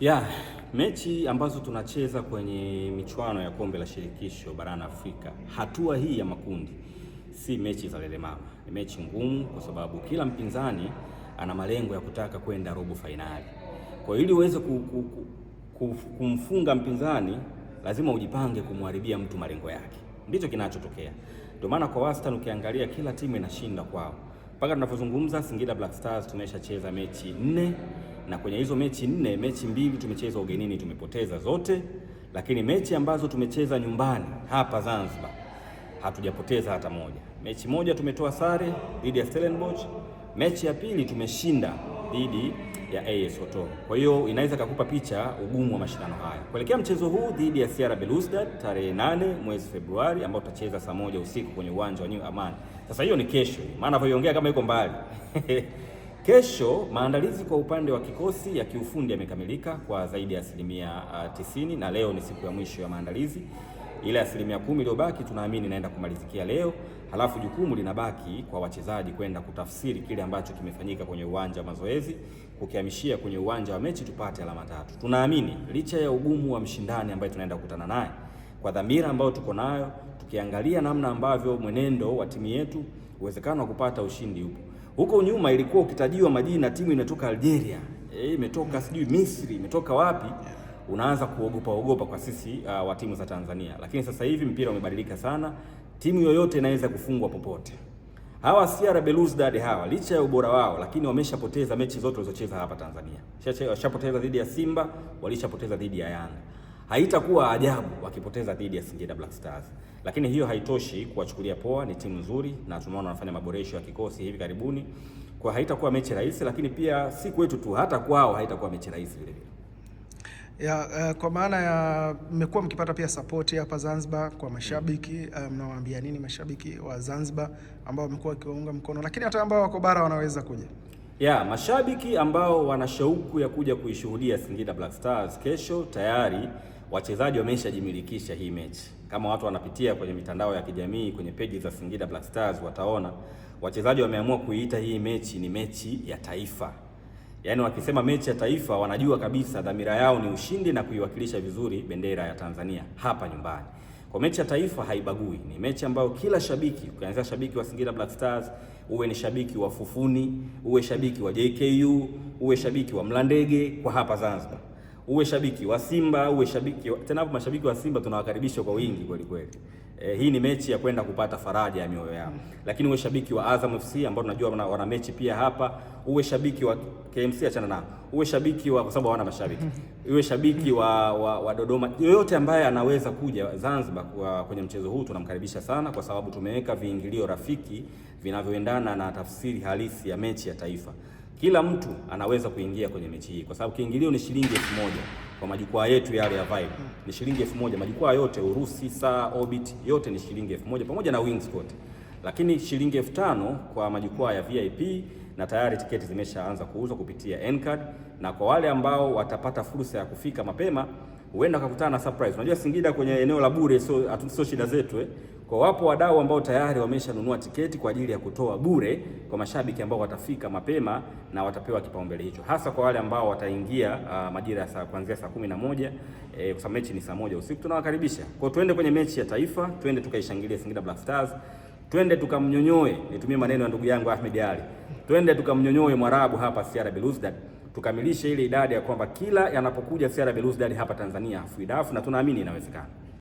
Yeah, mechi ambazo tunacheza kwenye michuano ya kombe la shirikisho barani Afrika, hatua hii ya makundi si mechi za lele mama. Ni mechi ngumu kwa sababu kila mpinzani ana malengo ya kutaka kwenda robo fainali. Kwa hiyo ili uweze kumfunga mpinzani lazima ujipange kumharibia mtu malengo yake. Ndicho kinachotokea. Ndio maana kwa wastani ukiangalia kila timu inashinda kwao. Mpaka tunapozungumza Singida Black Stars tumeshacheza mechi 4 na kwenye hizo mechi 4, mechi 2 tumecheza ugenini tumepoteza zote, lakini mechi ambazo tumecheza nyumbani hapa Zanzibar hatujapoteza hata moja. Mechi moja tumetoa sare dhidi ya Stellenbosch, mechi ya pili tumeshinda dhidi ya AS Otoro. Kwa hiyo inaweza kukupa picha ugumu wa mashindano haya. Kuelekea mchezo huu dhidi ya CR Belouizdad tarehe 8 mwezi Februari ambao tutacheza saa 1 usiku kwenye uwanja wa New Aman. Sasa hiyo ni kesho, maana voiongea kama yuko mbali. Kesho maandalizi kwa upande wa kikosi ya kiufundi yamekamilika kwa zaidi ya 90 na leo ni siku ya mwisho ya maandalizi. Ile 10% iliyobaki tunaamini inaenda kumalizikia leo, halafu jukumu linabaki kwa wachezaji kwenda kutafsiri kile ambacho kimefanyika kwenye uwanja wa mazoezi, kukihamishia kwenye uwanja wa mechi tupate alama 3. Tunaamini licha ya ugumu wa mshindani ambaye tunaenda kukutana naye, kwa dhamira ambayo tuko nayo, tukiangalia namna ambavyo mwenendo wa timu yetu, uwezekano wa kupata ushindi upo. Huko nyuma ilikuwa ukitajiwa majina timu imetoka Algeria, imetoka sijui Misri, imetoka wapi, unaanza kuogopa kwa sisi wa timu za Tanzania. Lakini sasa hivi mpira umebadilika sana, timu yoyote inaweza kufungwa popote. Hawa CR Belouizdad hawa licha ya ubora wao, lakini wameshapoteza mechi zote walizocheza hapa Tanzania. Washapoteza dhidi ya Simba, walishapoteza dhidi ya Yanga. Haitakuwa ajabu wakipoteza dhidi ya Singida Black Stars. Lakini hiyo haitoshi kuwachukulia poa, ni timu nzuri na tumeona wanafanya maboresho ya kikosi hivi karibuni. Kwa haitakuwa mechi rahisi, lakini pia si kwetu tu, hata kwao haitakuwa mechi rahisi vile vile. Kwa maana ya mmekuwa mkipata pia support hapa Zanzibar kwa mashabiki, mnawaambia nini mashabiki wa Zanzibar ambao wamekuwa wakiwaunga mkono, lakini hata ambao wako bara wanaweza kuja? Mashabiki ambao wana shauku ya kuja kuishuhudia Singida Black Stars kesho, tayari wachezaji wameshajimilikisha hii mechi. Kama watu wanapitia kwenye mitandao ya kijamii, kwenye peji za Singida Black Stars, wataona wachezaji wameamua kuiita hii mechi ni mechi ya taifa. Yaani wakisema mechi ya taifa wanajua kabisa dhamira yao ni ushindi na kuiwakilisha vizuri bendera ya Tanzania hapa nyumbani. Kwa mechi ya taifa haibagui, ni mechi ambayo kila shabiki, ukianzia shabiki wa Singida Black Stars, uwe ni shabiki wa Fufuni, uwe shabiki wa JKU, uwe shabiki wa Mlandege kwa hapa Zanzibar, uwe shabiki wa Simba, uwe shabiki wa... tena hapo mashabiki wa Simba tunawakaribisha kwa wingi kweli kweli. Hii ni mechi ya kwenda kupata faraja ya mioyo yao. Lakini uwe shabiki wa Azam FC ambao tunajua wana mechi pia hapa, uwe shabiki wa KMC achana nao, uwe shabiki wa, kwa sababu hawana mashabiki, uwe shabiki wa Dodoma, yoyote ambaye anaweza kuja Zanzibar kwenye mchezo huu tunamkaribisha sana, kwa sababu tumeweka viingilio rafiki vinavyoendana na tafsiri halisi ya mechi ya taifa. Kila mtu anaweza kuingia kwenye mechi hii kwa sababu kiingilio ni shilingi 1000 kwa majukwaa yetu yale ya Vibe. Ni shilingi 1000 majukwaa yote, Urusi, Saa, Orbit, yote ni shilingi 1000 pamoja na Wingsport. Lakini shilingi 5000 kwa majukwaa ya VIP, na tayari tiketi zimeshaanza kuuzwa kupitia Ncard, na kwa wale ambao watapata fursa ya kufika mapema huenda wakakutana na surprise. Unajua Singida kwenye eneo la bure sio shida zetu. Kwa wapo wadau ambao tayari wameshanunua tiketi kwa ajili ya kutoa bure kwa mashabiki ambao watafika mapema na watapewa kipaumbele hicho. Hasa kwa wale ambao wataingia majira ya kuanzia saa 11, kwa sababu mechi ni saa 1 usiku, tunawakaribisha. Kwa twende kwenye mechi ya taifa, twende tukaishangilie Singida Black Stars. Twende tukamnyonyoe, nitumie maneno ya ndugu yangu Ahmed Ali. Twende tukamnyonyoe Mwarabu hapa CR Belouizdad. Tukamilishe ile idadi ya kwamba kila yanapokuja CR Belouizdad hapa Tanzania fuidafu, na tunaamini inawezekana.